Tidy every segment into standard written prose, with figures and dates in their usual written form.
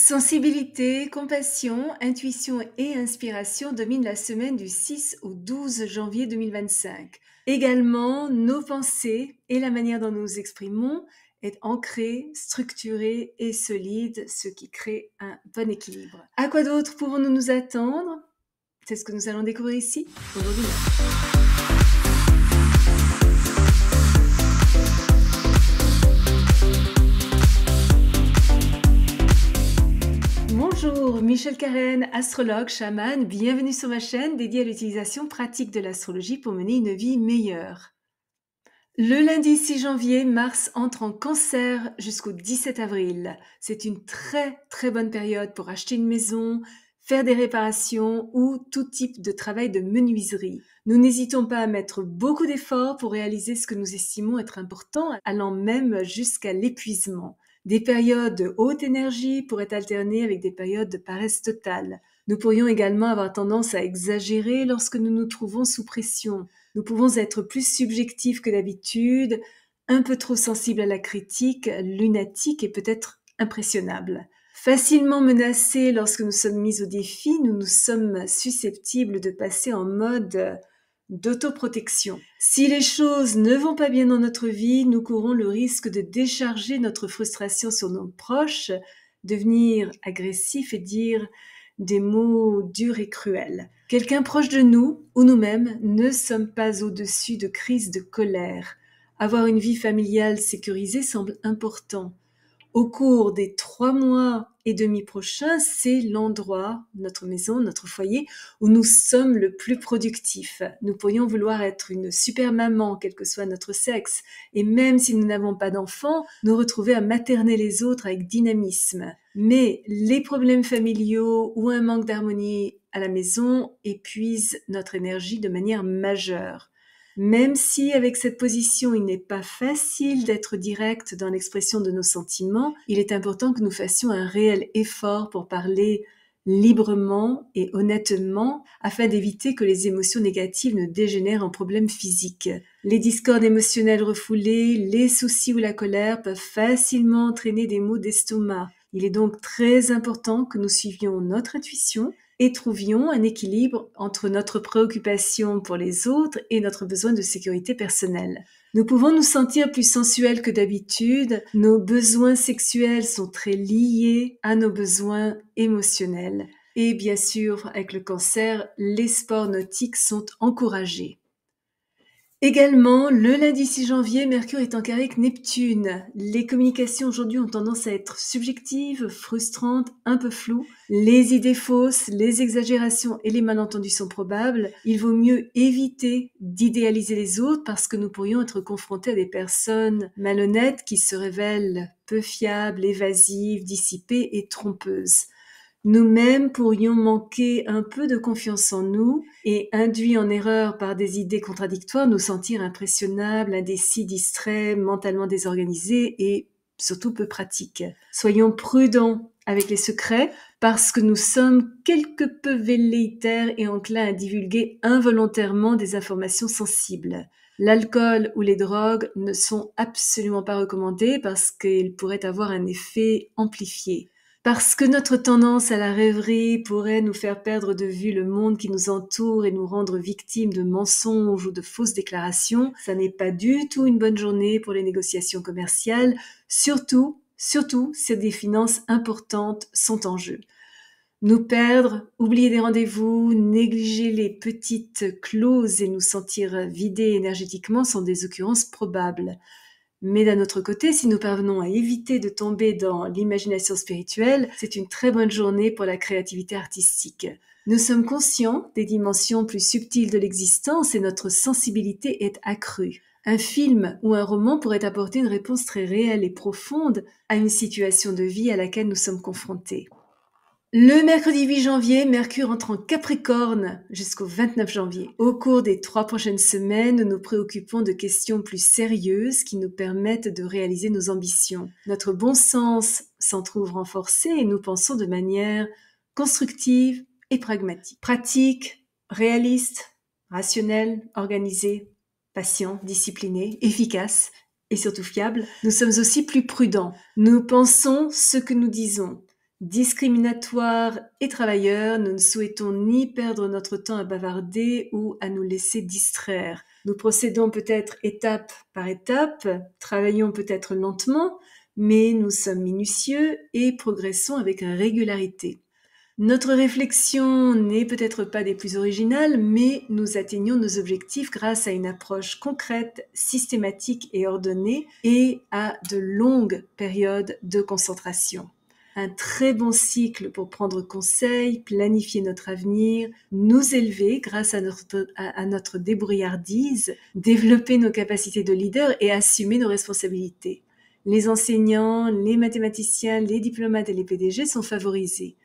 Sensibilité, compassion, intuition et inspiration dominent la semaine du 6 au 12 janvier 2025. Également, nos pensées et la manière dont nous nous exprimons est ancrée, structurée et solide, ce qui crée un bon équilibre. À quoi d'autre pouvons-nous nous attendre? C'est ce que nous allons découvrir ici aujourd'hui. Bonjour, Michel Carène, astrologue, chamane, bienvenue sur ma chaîne dédiée à l'utilisation pratique de l'astrologie pour mener une vie meilleure. Le lundi 6 janvier, Mars entre en Cancer jusqu'au 17 avril. C'est une très bonne période pour acheter une maison, faire des réparations ou tout type de travail de menuiserie. Nous n'hésitons pas à mettre beaucoup d'efforts pour réaliser ce que nous estimons être important, allant même jusqu'à l'épuisement. Des périodes de haute énergie pourraient alterner avec des périodes de paresse totale. Nous pourrions également avoir tendance à exagérer lorsque nous nous trouvons sous pression. Nous pouvons être plus subjectifs que d'habitude, un peu trop sensibles à la critique, lunatiques et peut-être impressionnables. Facilement menacés lorsque nous sommes mis au défi, nous sommes susceptibles de passer en mode d'autoprotection. Si les choses ne vont pas bien dans notre vie, nous courons le risque de décharger notre frustration sur nos proches, devenir agressifs et dire des mots durs et cruels. Quelqu'un proche de nous ou nous-mêmes ne sommes pas au-dessus de crises de colère. Avoir une vie familiale sécurisée semble important. Au cours des 3 mois et demi prochains, c'est l'endroit, notre maison, notre foyer, où nous sommes le plus productifs. Nous pourrions vouloir être une super maman, quel que soit notre sexe, et même si nous n'avons pas d'enfants, nous retrouver à materner les autres avec dynamisme. Mais les problèmes familiaux ou un manque d'harmonie à la maison épuisent notre énergie de manière majeure. Même si avec cette position, il n'est pas facile d'être direct dans l'expression de nos sentiments, il est important que nous fassions un réel effort pour parler librement et honnêtement afin d'éviter que les émotions négatives ne dégénèrent en problèmes physiques. Les discordes émotionnels refoulés, les soucis ou la colère peuvent facilement entraîner des maux d'estomac. Il est donc très important que nous suivions notre intuition et trouvions un équilibre entre notre préoccupation pour les autres et notre besoin de sécurité personnelle. Nous pouvons nous sentir plus sensuels que d'habitude. Nos besoins sexuels sont très liés à nos besoins émotionnels. Et bien sûr, avec le cancer, les sports nautiques sont encouragés. Également, le lundi 6 janvier, Mercure est en carré avec Neptune. Les communications aujourd'hui ont tendance à être subjectives, frustrantes, un peu floues. Les idées fausses, les exagérations et les malentendus sont probables. Il vaut mieux éviter d'idéaliser les autres parce que nous pourrions être confrontés à des personnes malhonnêtes qui se révèlent peu fiables, évasives, dissipées et trompeuses. Nous-mêmes pourrions manquer un peu de confiance en nous et, induits en erreur par des idées contradictoires, nous sentir impressionnables, indécis, distraits, mentalement désorganisés et surtout peu pratiques. Soyons prudents avec les secrets parce que nous sommes quelque peu velléitaires et enclins à divulguer involontairement des informations sensibles. L'alcool ou les drogues ne sont absolument pas recommandés parce qu'ils pourraient avoir un effet amplifié. Parce que notre tendance à la rêverie pourrait nous faire perdre de vue le monde qui nous entoure et nous rendre victimes de mensonges ou de fausses déclarations, ça n'est pas du tout une bonne journée pour les négociations commerciales, surtout si des finances importantes sont en jeu. Nous perdre, oublier des rendez-vous, négliger les petites clauses et nous sentir vidés énergétiquement sont des occurrences probables. Mais d'un autre côté, si nous parvenons à éviter de tomber dans l'imagination spirituelle, c'est une très bonne journée pour la créativité artistique. Nous sommes conscients des dimensions plus subtiles de l'existence et notre sensibilité est accrue. Un film ou un roman pourrait apporter une réponse très réelle et profonde à une situation de vie à laquelle nous sommes confrontés. Le mercredi 8 janvier, Mercure entre en Capricorne jusqu'au 29 janvier. Au cours des 3 prochaines semaines, nous nous préoccupons de questions plus sérieuses qui nous permettent de réaliser nos ambitions. Notre bon sens s'en trouve renforcé et nous pensons de manière constructive et pragmatique. Pratique, réaliste, rationnel, organisé, patient, discipliné, efficace et surtout fiable. Nous sommes aussi plus prudents. Nous pensons ce que nous disons. Discriminatoires et travailleurs, nous ne souhaitons ni perdre notre temps à bavarder ou à nous laisser distraire. Nous procédons peut-être étape par étape, travaillons peut-être lentement, mais nous sommes minutieux et progressons avec régularité. Notre réflexion n'est peut-être pas des plus originales, mais nous atteignons nos objectifs grâce à une approche concrète, systématique et ordonnée et à de longues périodes de concentration. Un très bon cycle pour prendre conseil, planifier notre avenir, nous élever grâce à notre débrouillardise, développer nos capacités de leader et assumer nos responsabilités. Les enseignants, les mathématiciens, les diplomates et les PDG sont favorisés.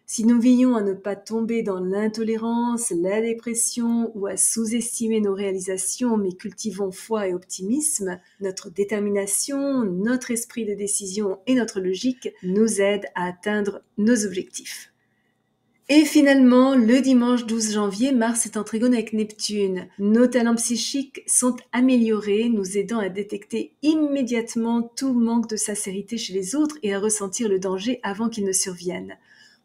Si nous veillons à ne pas tomber dans l'intolérance, la dépression ou à sous-estimer nos réalisations, mais cultivons foi et optimisme, notre détermination, notre esprit de décision et notre logique nous aident à atteindre nos objectifs. Et finalement, le dimanche 12 janvier, Mars est en trigone avec Neptune. Nos talents psychiques sont améliorés, nous aidant à détecter immédiatement tout manque de sincérité chez les autres et à ressentir le danger avant qu'il ne survienne.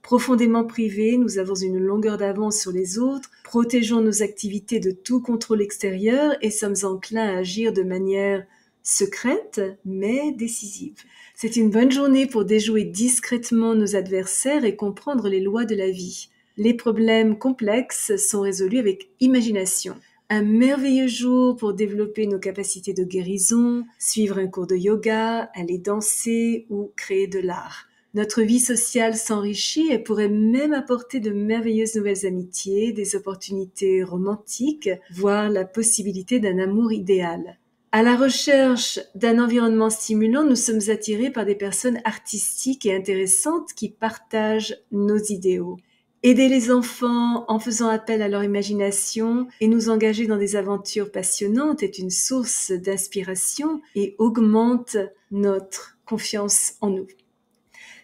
Profondément privés, nous avons une longueur d'avance sur les autres, protégeons nos activités de tout contrôle extérieur et sommes enclins à agir de manière secrète mais décisive. C'est une bonne journée pour déjouer discrètement nos adversaires et comprendre les lois de la vie. Les problèmes complexes sont résolus avec imagination. Un merveilleux jour pour développer nos capacités de guérison, suivre un cours de yoga, aller danser ou créer de l'art. Notre vie sociale s'enrichit et pourrait même apporter de merveilleuses nouvelles amitiés, des opportunités romantiques, voire la possibilité d'un amour idéal. À la recherche d'un environnement stimulant, nous sommes attirés par des personnes artistiques et intéressantes qui partagent nos idéaux. Aider les enfants en faisant appel à leur imagination et nous engager dans des aventures passionnantes est une source d'inspiration et augmente notre confiance en nous.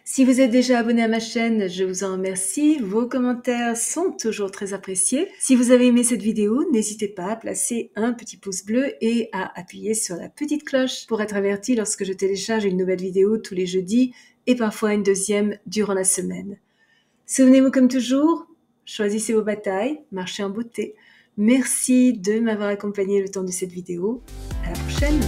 Si vous êtes déjà abonné à ma chaîne, je vous en remercie. Vos commentaires sont toujours très appréciés. Si vous avez aimé cette vidéo, n'hésitez pas à placer un petit pouce bleu et à appuyer sur la petite cloche pour être averti lorsque je télécharge une nouvelle vidéo tous les jeudis et parfois une deuxième durant la semaine. Souvenez-vous comme toujours, choisissez vos batailles, marchez en beauté. Merci de m'avoir accompagné le temps de cette vidéo. À la prochaine!